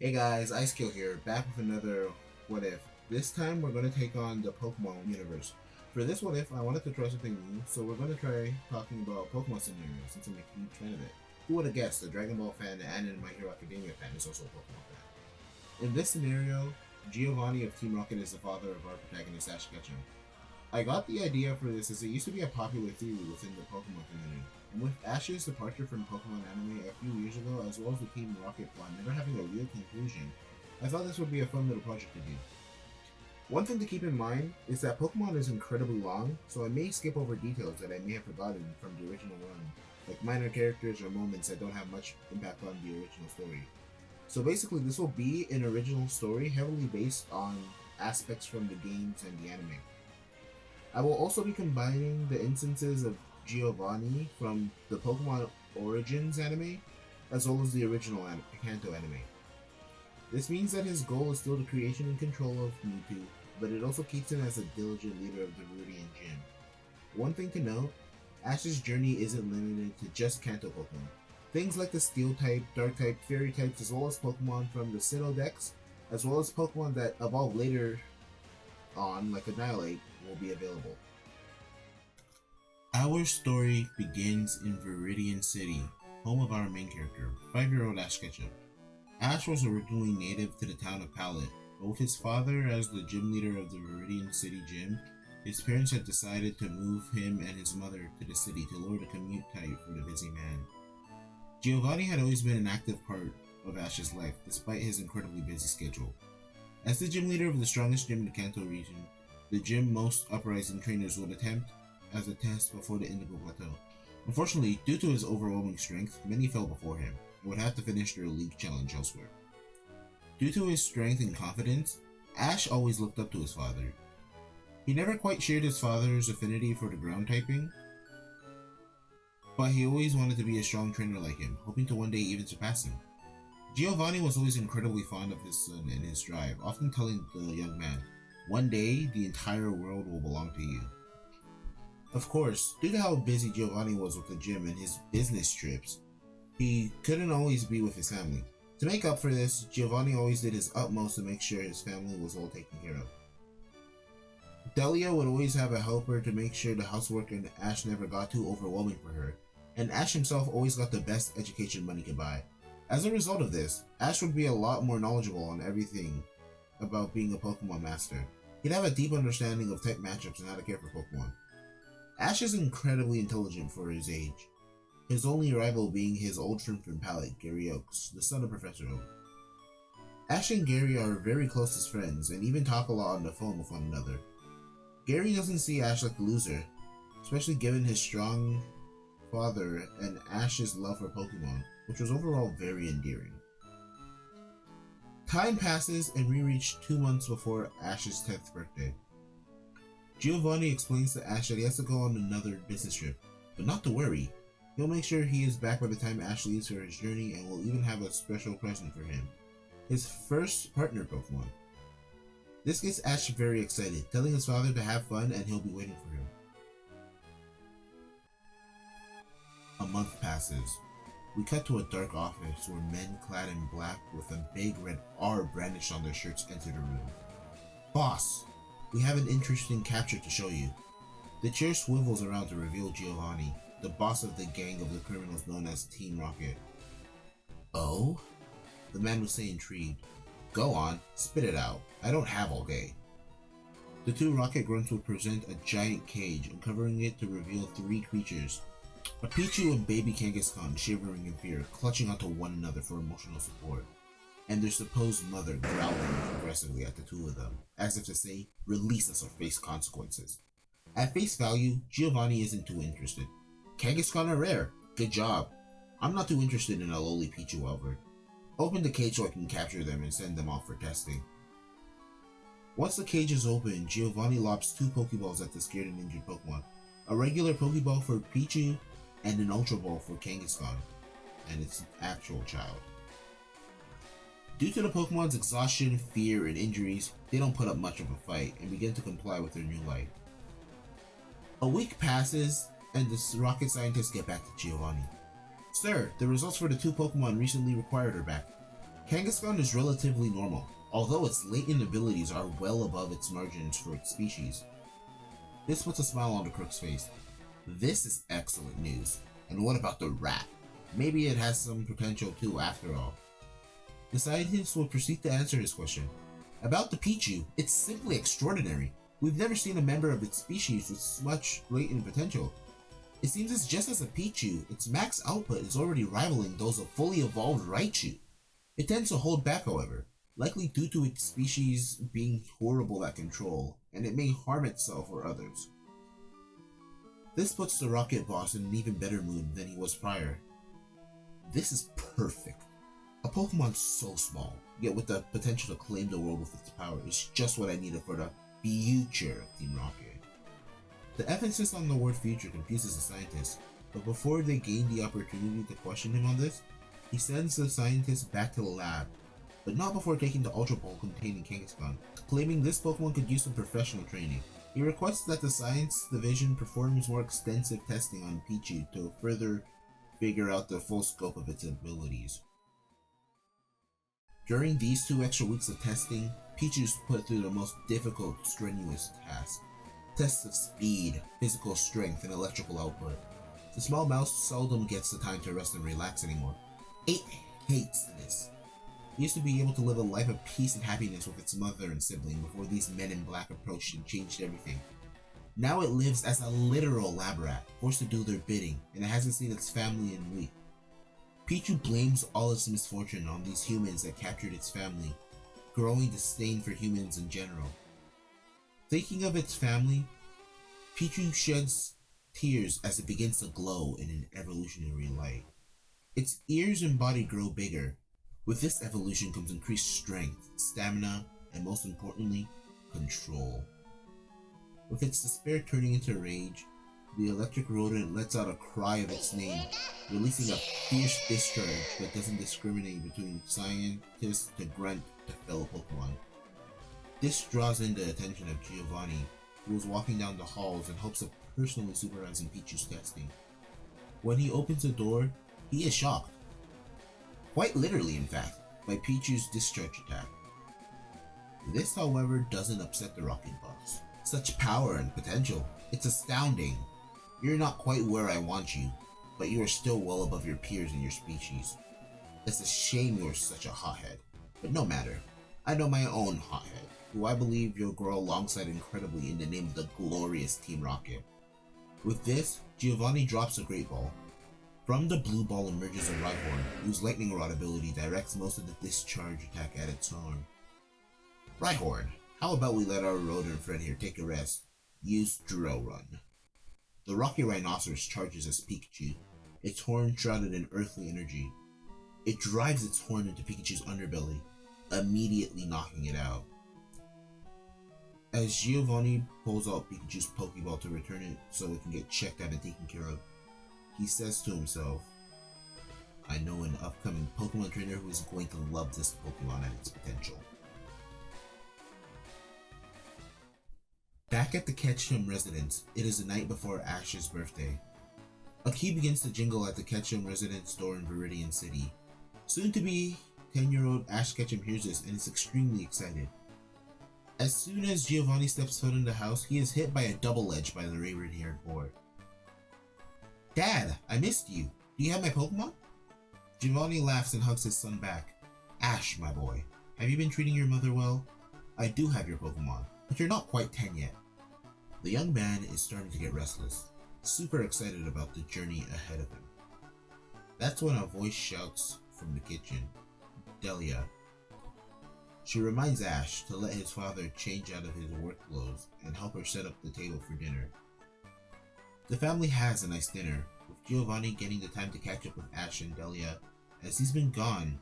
Hey guys, Icekill here, back with another What If. This time we're going to take on the Pokemon universe. For this What If, I wanted to try something new, so we're going to try talking about Pokemon scenarios since I'm a huge fan of it. Who would have guessed, a Dragon Ball fan and a My Hero Academia fan is also a Pokemon fan. In this scenario, Giovanni of Team Rocket is the father of our protagonist Ash Ketchum. I got the idea for this as it used to be a popular theory within the Pokemon community, and with Ash's departure from Pokemon anime a few years ago, as well as the Team Rocket plot never having a real conclusion, I thought this would be a fun little project to do. One thing to keep in mind is that Pokemon is incredibly long, so I may skip over details that I may have forgotten from the original run, like minor characters or moments that don't have much impact on the original story. So basically, this will be an original story heavily based on aspects from the games and the anime. I will also be combining the instances of Giovanni from the Pokémon Origins anime, as well as the original Kanto anime. This means that his goal is still the creation and control of Mewtwo, but it also keeps him as a diligent leader of the Viridian Gym. One thing to note, Ash's journey isn't limited to just Kanto Pokemon. Things like the Steel type, Dark type, Fairy types, as well as Pokemon from the Sinnoh Dex, as well as Pokemon that evolve later on, like Annihilate, will be available. Our story begins in Viridian City, home of our main character, 5-year-old Ash Ketchum. Ash was originally native to the town of Pallet, but with his father as the gym leader of the Viridian City Gym, his parents had decided to move him and his mother to the city to lower the commute time for the busy man. Giovanni had always been an active part of Ash's life, despite his incredibly busy schedule. As the gym leader of the strongest gym in the Kanto region, the gym most uprising trainers would attempt as a test before the Indigo Plateau. Unfortunately, due to his overwhelming strength, many fell before him and would have to finish their league challenge elsewhere. Due to his strength and confidence, Ash always looked up to his father. He never quite shared his father's affinity for the ground typing, but he always wanted to be a strong trainer like him, hoping to one day even surpass him. Giovanni was always incredibly fond of his son and his drive, often telling the young man, "One day, the entire world will belong to you." Of course, due to how busy Giovanni was with the gym and his business trips, he couldn't always be with his family. To make up for this, Giovanni always did his utmost to make sure his family was all taken care of. Delia would always have a helper to make sure the housework and Ash never got too overwhelming for her, and Ash himself always got the best education money could buy. As a result of this, Ash would be a lot more knowledgeable on everything about being a Pokemon master. He'd have a deep understanding of type matchups and how to care for Pokemon. Ash is incredibly intelligent for his age, his only rival being his old friend from Pallet, Gary Oaks, the son of Professor Oak. Ash and Gary are very close as friends and even talk a lot on the phone with one another. Gary doesn't see Ash like a loser, especially given his strong father and Ash's love for Pokemon, which was overall very endearing. Time passes and we reach 2 months before Ash's 10th birthday. Giovanni explains to Ash that he has to go on another business trip, but not to worry. He'll make sure he is back by the time Ash leaves for his journey and will even have a special present for him. His first partner Pokemon. This gets Ash very excited, telling his father to have fun and he'll be waiting for him. A month passes. We cut to a dark office where men clad in black with a big red R brandished on their shirts enter the room. "Boss, we have an interesting capture to show you." The chair swivels around to reveal Giovanni, the boss of the gang of the criminals known as Team Rocket. "Oh?" The man would say, intrigued. "Go on, spit it out. I don't have all day." The two Rocket grunts would present a giant cage, uncovering it to reveal 3 creatures. A Pichu and baby Kangaskhan shivering in fear, clutching onto one another for emotional support, and their supposed mother growling aggressively at the two of them, as if to say, "Release us or face consequences." At face value, Giovanni isn't too interested. Kangaskhan are rare. Good job. I'm not too interested in a lowly Pichu, however. Open the cage so I can capture them and send them off for testing. Once the cage is open, Giovanni lobs 2 Pokeballs at the scared and injured Pokemon. A regular Pokeball for Pichu and an Ultra Ball for Kangaskhan, and its actual child. Due to the Pokemon's exhaustion, fear, and injuries, they don't put up much of a fight and begin to comply with their new life. A week passes, and the rocket scientists get back to Giovanni. "Sir, the results for the 2 Pokemon recently acquired are back. Kangaskhan is relatively normal, although its latent abilities are well above its margins for its species. This puts a smile on the crook's face. This is excellent news. And what about the rat? Maybe it has some potential too after all. The scientist will proceed to answer his question. About the Pichu, it's simply extraordinary. We've never seen a member of its species with such latent potential. It seems it's just as a Pichu, its max output is already rivaling those of fully evolved Raichu. It tends to hold back, however, likely due to its species being horrible at control, and it may harm itself or others. This puts the Rocket Boss in an even better mood than he was prior. This is perfect. A Pokemon so small, yet with the potential to claim the world with its power, is just what I needed for the future of Team Rocket. The emphasis on the word future confuses the scientist, but before they gain the opportunity to question him on this, he sends the scientist back to the lab, but not before taking the Ultra Ball containing Kangaskhan, claiming this Pokemon could use some professional training. He requests that the Science Division performs more extensive testing on Pichu to further figure out the full scope of its abilities. During these 2 extra weeks of testing, Pichu's put through the most difficult, strenuous task. Tests of speed, physical strength, and electrical output. The small mouse seldom gets the time to rest and relax anymore. It hates this. It used to be able to live a life of peace and happiness with its mother and sibling before these men in black approached and changed everything. Now it lives as a literal lab rat, forced to do their bidding, and it hasn't seen its family in a week. Pichu blames all its misfortune on these humans that captured its family, growing disdain for humans in general. Thinking of its family, Pichu sheds tears as it begins to glow in an evolutionary light. Its ears and body grow bigger. With this evolution comes increased strength, stamina, and most importantly, control. With its despair turning into rage, the electric rodent lets out a cry of its name, releasing a fierce discharge that doesn't discriminate between scientist to grunt to fellow Pokemon. This draws in the attention of Giovanni, who is walking down the halls in hopes of personally supervising Pichu's testing. When he opens the door, he is shocked. Quite literally, in fact, by Pichu's discharge attack. This, however, doesn't upset the Rocket Boss. Such power and potential, it's astounding. You're not quite where I want you, but you are still well above your peers in your species. It's a shame you're such a hothead, but no matter. I know my own hothead, who I believe you'll grow alongside incredibly in the name of the glorious Team Rocket. With this, Giovanni drops a Great Ball. From the blue ball emerges a Rhyhorn, whose Lightning Rod ability directs most of the discharge attack at its arm. Rhyhorn, how about we let our rodent friend here take a rest? Use Drill Run. The Rocky Rhinoceros charges as Pikachu, its horn shrouded in earthly energy. It drives its horn into Pikachu's underbelly, immediately knocking it out. As Giovanni pulls out Pikachu's Pokeball to return it so it can get checked out and taken care of, he says to himself, I know an upcoming Pokemon trainer who is going to love this Pokemon and its potential. Back at the Ketchum residence, it is the night before Ash's birthday. A key begins to jingle at the Ketchum residence door in Viridian City. Soon to be 10-year-old Ash Ketchum hears this and is extremely excited. As soon as Giovanni steps foot in the house, he is hit by a double edge by the raven-haired boy. Dad, I missed you. Do you have my Pokemon? Giovanni laughs and hugs his son back. Ash, my boy, have you been treating your mother well? I do have your Pokemon, but you're not quite 10 yet. The young man is starting to get restless, super excited about the journey ahead of him. That's when a voice shouts from the kitchen, Delia. She reminds Ash to let his father change out of his work clothes and help her set up the table for dinner. The family has a nice dinner, with Giovanni getting the time to catch up with Ash and Delia, as he's been gone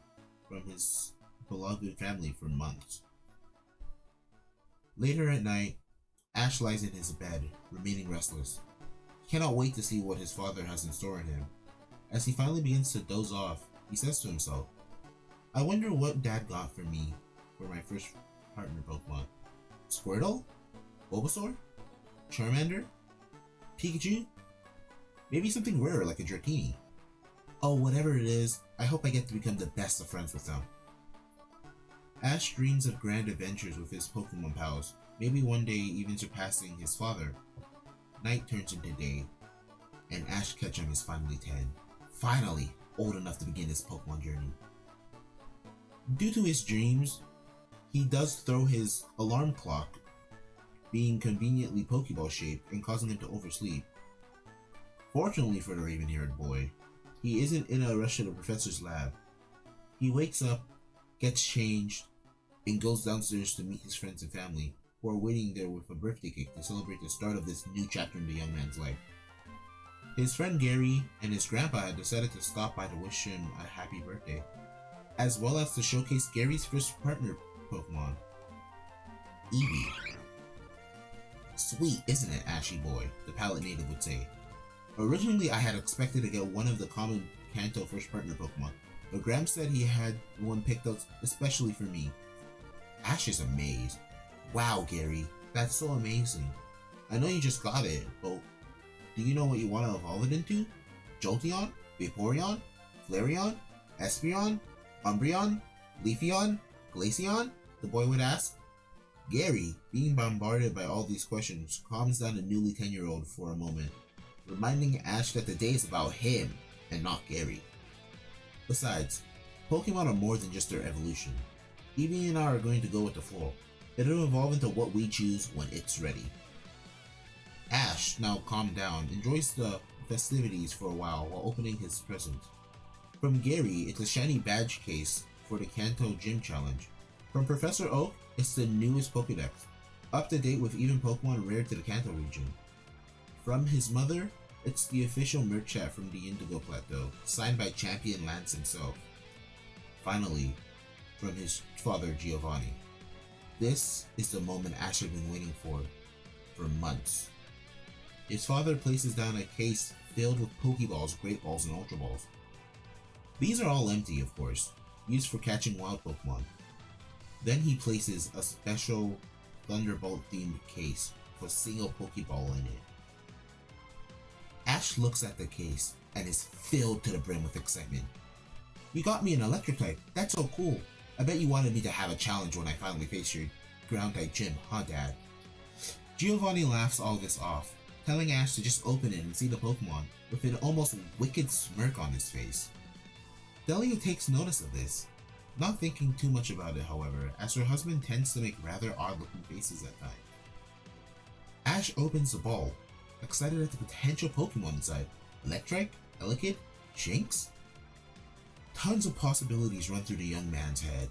from his beloved family for months. Later at night, Ash lies in his bed, remaining restless. He cannot wait to see what his father has in store for him. As he finally begins to doze off, he says to himself, I wonder what Dad got for me for my first partner Pokemon. Squirtle? Bulbasaur? Charmander? Pikachu? Maybe something rare like a Dratini. Oh, whatever it is, I hope I get to become the best of friends with them. Ash dreams of grand adventures with his Pokemon pals, maybe one day even surpassing his father. Night turns into day, and Ash Ketchum is finally 10. Finally, old enough to begin his Pokemon journey. Due to his dreams, he does throw his alarm clock, being conveniently Pokeball shaped and causing him to oversleep. Fortunately for the raven-haired boy, he isn't in a rush to the professor's lab. He wakes up, gets changed, and goes downstairs to meet his friends and family, who are waiting there with a birthday cake to celebrate the start of this new chapter in the young man's life. His friend Gary and his grandpa had decided to stop by to wish him a happy birthday, as well as to showcase Gary's first partner Pokemon, Eevee. Sweet, isn't it, Ashy boy? The Palette native would say. Originally, I had expected to get one of the common Kanto first partner Pokemon, but Graham said he had one picked out especially for me. Ash is amazed. Wow, Gary, that's so amazing. I know you just got it, but do you know what you want to evolve it into? Jolteon? Vaporeon? Flareon? Espeon? Umbreon? Leafeon? Glaceon? The boy would ask. Gary, being bombarded by all these questions, calms down the newly 10-year-old for a moment, reminding Ash that the day is about him and not Gary. Besides, Pokemon are more than just their evolution. Eevee and I are going to go with the flow. It'll evolve into what we choose when it's ready. Ash, now calmed down, enjoys the festivities for a while opening his present. From Gary, it's a shiny badge case for the Kanto Gym Challenge. From Professor Oak, it's the newest Pokédex, up to date with even Pokemon rare to the Kanto region. From his mother, it's the official merch chat from the Indigo Plateau, signed by Champion Lance himself. Finally, from his father Giovanni. This is the moment Ash had been waiting for months. His father places down a case filled with Pokeballs, Great Balls, and Ultra Balls. These are all empty, of course, used for catching wild Pokemon. Then he places a special Thunderbolt-themed case with a single Pokeball in it. Ash looks at the case and is filled to the brim with excitement. You got me an electric type, that's so cool. I bet you wanted me to have a challenge when I finally face your ground type gym, huh Dad? Giovanni laughs all this off, telling Ash to just open it and see the Pokemon, with an almost wicked smirk on his face. Delia takes notice of this, not thinking too much about it however, as her husband tends to make rather odd looking faces at times. Ash opens the ball, excited at the potential Pokemon inside. Electric? Elekid? Shinx? Tons of possibilities run through the young man's head.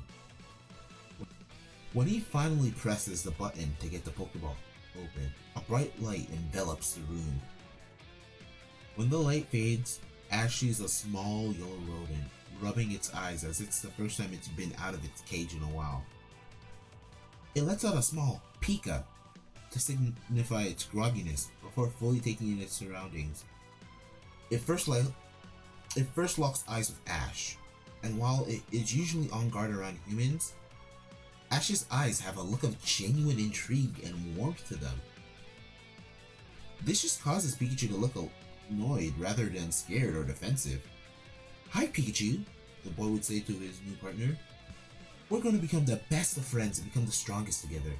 When he finally presses the button to get the Pokeball open, a bright light envelops the room. When the light fades, Ash sees a small yellow rodent, rubbing its eyes as it's the first time it's been out of its cage in a while. It lets out a small Pika to signify its grogginess before fully taking in its surroundings. It first locks eyes with Ash, and while it is usually on guard around humans, Ash's eyes have a look of genuine intrigue and warmth to them. This just causes Pikachu to look annoyed rather than scared or defensive. Hi Pikachu, the boy would say to his new partner. We're going to become the best of friends and become the strongest together.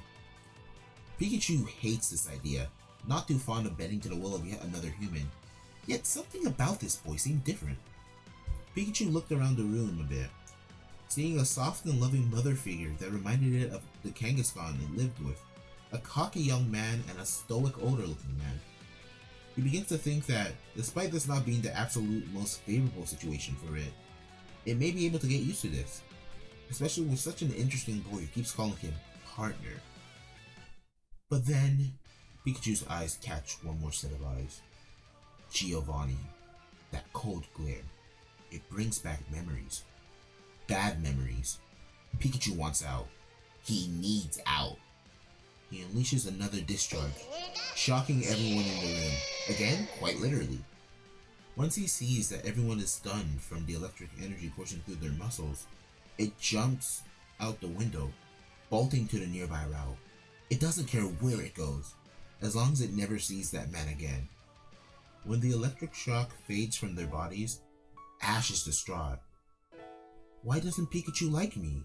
Pikachu hates this idea, not too fond of bending to the will of yet another human. Yet something about this boy seemed different. Pikachu looked around the room a bit, seeing a soft and loving mother figure that reminded it of the Kangaskhan it lived with, a cocky young man and a stoic older looking man. He begins to think that, despite this not being the absolute most favorable situation for it, it may be able to get used to this, especially with such an interesting boy who keeps calling him partner. But then, Pikachu's eyes catch one more set of eyes. Giovanni. That cold glare. It brings back memories. Bad memories. Pikachu wants out. He needs out. He unleashes another discharge, shocking everyone in the room. Again, quite literally. Once he sees that everyone is stunned from the electric energy coursing through their muscles, it jumps out the window, bolting to the nearby route. It doesn't care where it goes, as long as it never sees that man again. When the electric shock fades from their bodies, Ash is distraught. Why doesn't Pikachu like me?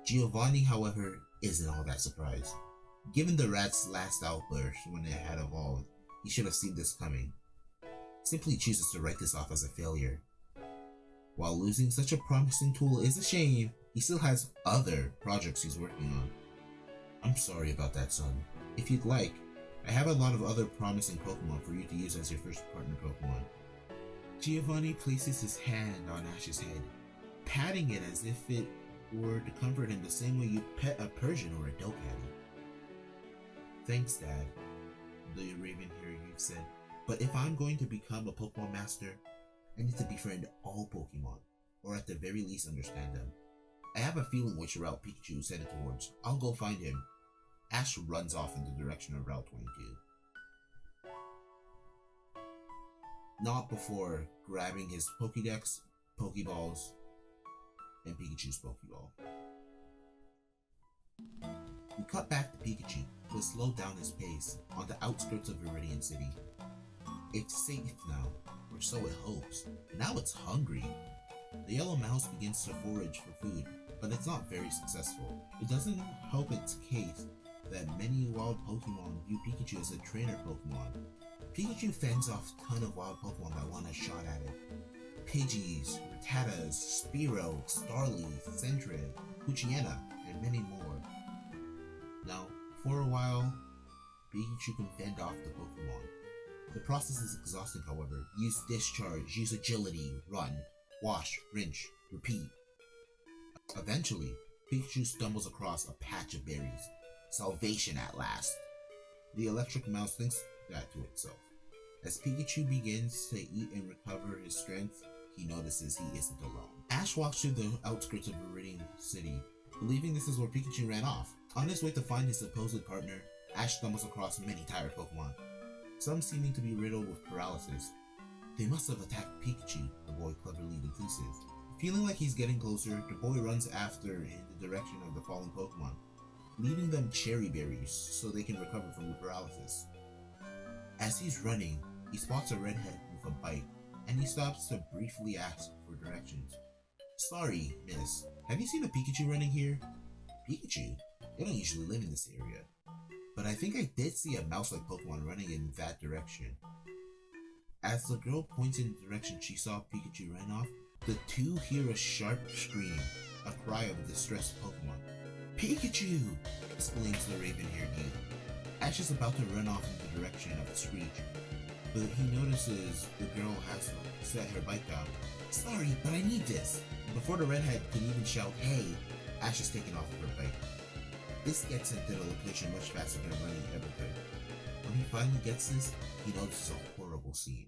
Giovanni, however, isn't all that surprised. Given the rat's last outburst when it had evolved, he should have seen this coming. He simply chooses to write this off as a failure. While losing such a promising tool is a shame, he still has other projects he's working on. I'm sorry about that, son. If you'd like, I have a lot of other promising Pokemon for you to use as your first partner Pokemon. Giovanni places his hand on Ash's head, patting it as if it were to comfort him the same way you pet a Persian or a Dokkaty. Thanks, Dad, the Raven-haired youth said, but if I'm going to become a Pokemon Master, I need to befriend all Pokemon, or at the very least understand them. I have a feeling which route Pikachu is headed towards. I'll go find him. Ash runs off in the direction of Route 22. Not before grabbing his Pokédex, Pokéballs, and Pikachu's Pokéball. We cut back to Pikachu, who has slowed down his pace on the outskirts of Viridian City. It's safe now, or so it hopes. Now it's hungry. The yellow mouse begins to forage for food, but it's not very successful. It doesn't help its case that many wild Pokemon view Pikachu as a trainer Pokemon. Pikachu fends off a ton of wild Pokemon that want a shot at it. Pidgeys, Rattatas, Spearow, Starly, Sentret, Poochyena, and many more. Now, for a while, Pikachu can fend off the Pokemon. The process is exhausting, however. Use Discharge, use Agility, Run, Wash, Rinse, Repeat. Eventually, Pikachu stumbles across a patch of berries. Salvation at last. The electric mouse thinks that to itself. As Pikachu begins to eat and recover his strength, he notices he isn't alone. Ash walks through the outskirts of Viridian City, believing this is where Pikachu ran off. On his way to find his supposed partner, Ash stumbles across many tired Pokemon, some seeming to be riddled with paralysis. They must have attacked Pikachu, the boy cleverly deduces. Feeling like he's getting closer, the boy runs after in the direction of the fallen Pokemon, leaving them cherry berries so they can recover from the paralysis. As he's running, he spots a redhead with a bike, and he stops to briefly ask for directions. Sorry, miss, have you seen a Pikachu running here? Pikachu? They don't usually live in this area. But I think I did see a mouse-like Pokemon running in that direction. As the girl points in the direction she saw Pikachu run off, the two hear a sharp scream, a cry of a distressed Pokemon. Pikachu! Exclaims the raven-haired youth. Ash is about to run off in the direction of the screech, but he notices the girl has set her bike down. Sorry, but I need this! Before the redhead can even shout, hey, Ash is taken off of her bike. This gets him to the location much faster than running ever could. When he finally gets this, he notices a horrible scene.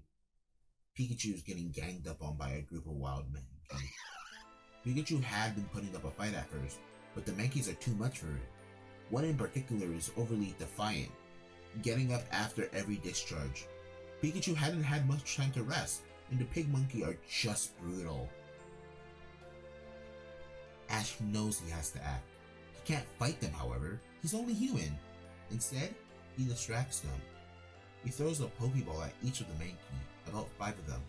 Pikachu is getting ganged up on by a group of wild men. Pikachu had been putting up a fight at first, but the monkeys are too much for it. One in particular is overly defiant, getting up after every discharge. Pikachu hadn't had much time to rest, and the pig monkey are just brutal. Ash knows he has to act. He can't fight them, however. He's only human. Instead, he distracts them. He throws a Pokeball at each of the monkey, about 5 of them.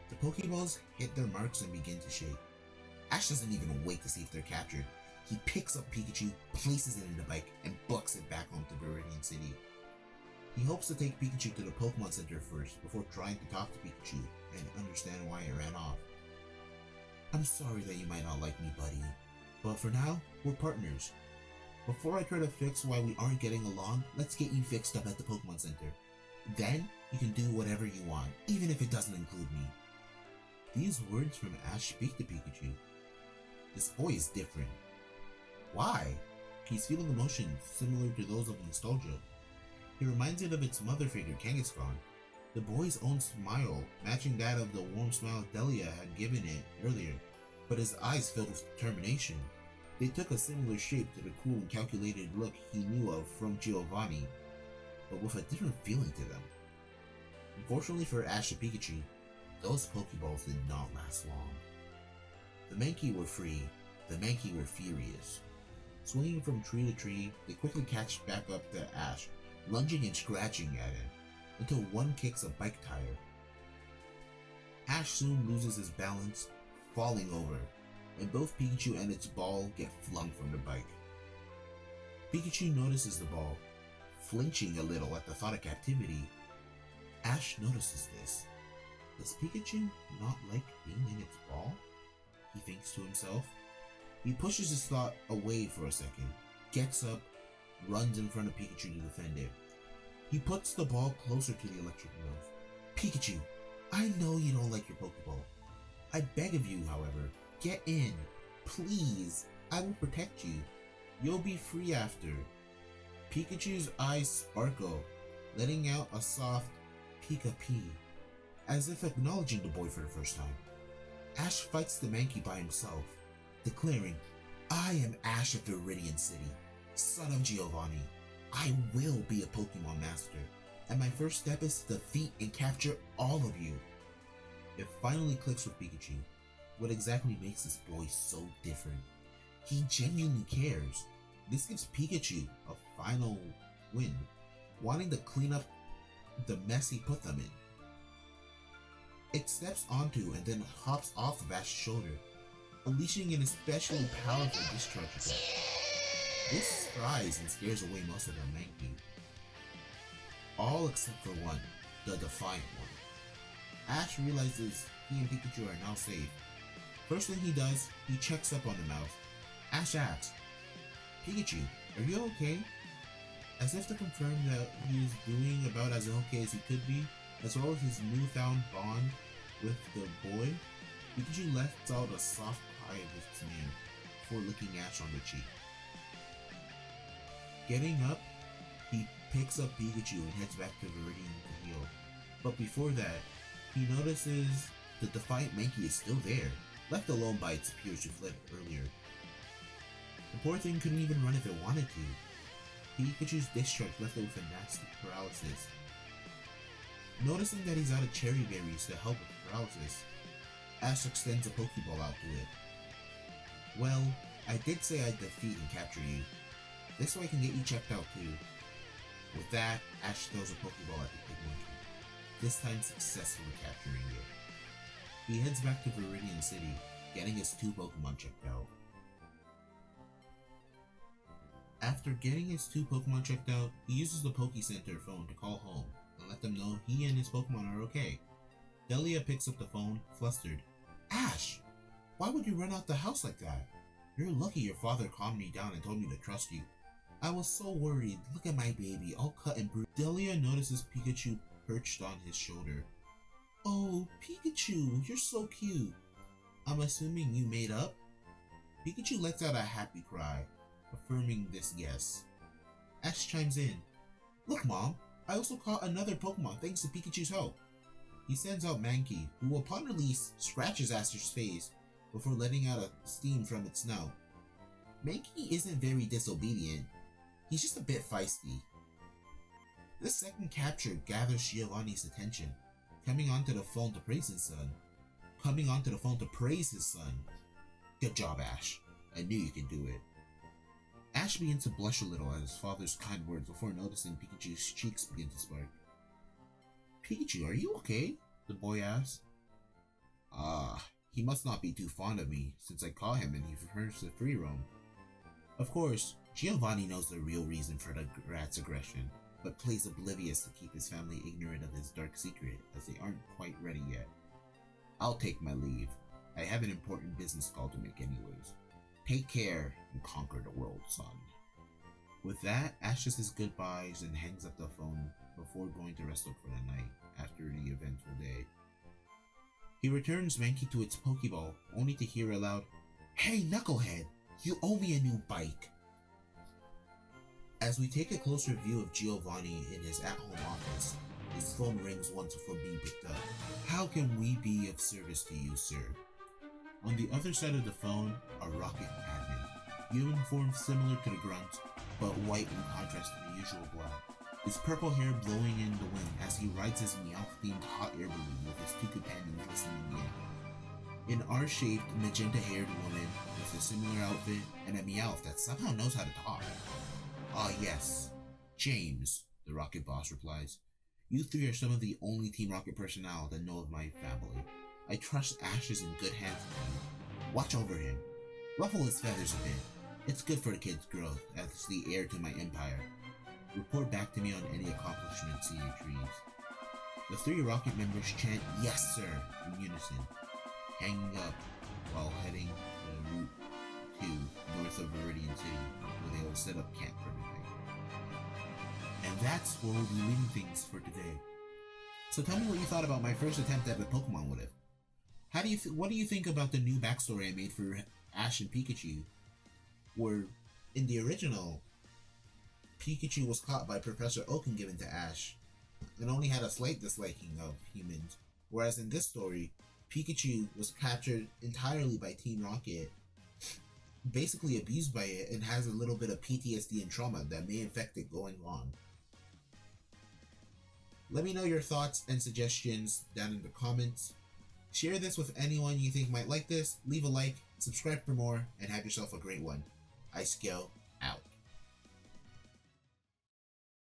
The Pokeballs hit their marks and begin to shake. Ash doesn't even wait to see if they're captured. He picks up Pikachu, places it in the bike, and books it back home to Viridian City. He hopes to take Pikachu to the Pokemon Center first before trying to talk to Pikachu and understand why it ran off. I'm sorry that you might not like me, buddy, but for now, we're partners. Before I try to fix why we aren't getting along, let's get you fixed up at the Pokemon Center. Then, you can do whatever you want, even if it doesn't include me. These words from Ash speak to Pikachu. This boy is different. Why? He's feeling emotions similar to those of nostalgia. He reminds it of its mother figure, Kangaskhan. The boy's own smile, matching that of the warm smile Delia had given it earlier, but his eyes filled with determination. They took a similar shape to the cool and calculated look he knew of from Giovanni, but with a different feeling to them. Unfortunately for Ash and Pikachu, those Pokeballs did not last long. The Mankey were free, the Mankey were furious. Swinging from tree to tree, they quickly catch back up to Ash, lunging and scratching at him, until one kicks a bike tire. Ash soon loses his balance, falling over. and both Pikachu and its ball get flung from the bike. Pikachu notices the ball, flinching a little at the thought of captivity. Ash notices this. Does Pikachu not like being in its ball? He thinks to himself. He pushes his thought away for a second, gets up, runs in front of Pikachu to defend it. He puts the ball closer to the electric roof. Pikachu, I know you don't like your Pokeball. I beg of you, however, get in. Please, I will protect you. You'll be free after. Pikachu's eyes sparkle, letting out a soft Pika-Pee, as if acknowledging the boy for the first time. Ash fights the Mankey by himself, declaring, I am Ash of Viridian City, son of Giovanni. I will be a Pokemon Master, and my first step is to defeat and capture all of you. It finally clicks with Pikachu. What exactly makes this boy so different? He genuinely cares. This gives Pikachu a final win, wanting to clean up the mess he put them in. It steps onto and then hops off of Ash's shoulder, unleashing an especially powerful discharge attack. This surprises and scares away most of the Mankey. All except for one, the Defiant one. Ash realizes he and Pikachu are now safe. First thing he does, he checks up on the mouse. Ash asks, Pikachu, are you okay? As if to confirm that he is doing about as okay as he could be, as well as his newfound bond with the boy, Pikachu lets out a soft cry of dismay before licking Ash on the cheek. Getting up, he picks up Pikachu and heads back to Viridian to heal. But before that, he notices the Defiant Mankey is still there, left alone by its peers who fled earlier. The poor thing couldn't even run if it wanted to. Pikachu's discharge left it with a nasty paralysis. Noticing that he's out of cherry berries to help with paralysis, Ash extends a Pokeball out to it. Well, I did say I'd defeat and capture you. This way I can get you checked out too. With that, Ash throws a Pokeball at the Pokemon Tree, this time successfully capturing it. He heads back to Viridian City, getting his 2 Pokemon checked out. After getting his 2 Pokemon checked out, he uses the Poke Center phone to call home and let them know he and his Pokemon are okay. Delia picks up the phone, flustered. Ash! Why would you run out the house like that? You're lucky your father calmed me down and told me to trust you. I was so worried. Look at my baby, all cut and bruised. Delia notices Pikachu perched on his shoulder. Oh, Pikachu, you're so cute. I'm assuming you made up? Pikachu lets out a happy cry, affirming this yes. Ash chimes in. Look, Mom, I also caught another Pokemon thanks to Pikachu's help. He sends out Mankey, who upon release scratches Ash's face before letting out a steam from its snout. Mankey isn't very disobedient. He's just a bit feisty. This second capture gathers Giovanni's attention, coming onto the phone to praise his son. Good job, Ash. I knew you could do it. Ash begins to blush a little at his father's kind words before noticing Pikachu's cheeks begin to spark. Pikachu, are you okay? The boy asks. He must not be too fond of me, since I caught him and he prefers to free roam. Of course, Giovanni knows the real reason for the rat's aggression, but plays oblivious to keep his family ignorant of his dark secret, as they aren't quite ready yet. I'll take my leave. I have an important business call to make anyways. Take care and conquer the world, son. With that, Ash says goodbyes and hangs up the phone before going to rest up for the night after the eventful day. He returns Mankey to its Pokeball, only to hear aloud, Hey Knucklehead, you owe me a new bike. As we take a closer view of Giovanni in his at-home office, his phone rings once before being picked up. How can we be of service to you, sir? On the other side of the phone, a rocket admin, uniform similar to the Grunt, but white in contrast to the usual black. His purple hair blowing in the wind as he rides his Meowth-themed hot air balloon with his 2 companions listening in. An R-shaped, magenta-haired woman with a similar outfit, and a Meowth that somehow knows how to talk. Ah yes, James, the Rocket boss replies. You 3 are some of the only Team Rocket personnel that know of my family. I trust Ash is in good hands with you. Watch over him. Ruffle his feathers a bit. It's good for the kid's growth as the heir to my empire. Report back to me on any accomplishments he retrieves. The 3 Rocket members chant "Yes, sir" in unison, hanging up while heading the route to north of Viridian City, where they will set up camp for the night. And that's where we'll be leaving things for today. So tell me what you thought about my first attempt at the Pokemon What If. What do you think about the new backstory I made for Ash and Pikachu? Where in the original, Pikachu was caught by Professor Oak and given to Ash, and only had a slight disliking of humans, whereas in this story, Pikachu was captured entirely by Team Rocket, basically abused by it, and has a little bit of PTSD and trauma that may affect it going on. Let me know your thoughts and suggestions down in the comments. Share this with anyone you think might like this, leave a like, subscribe for more, and have yourself a great one. Ice Scale out.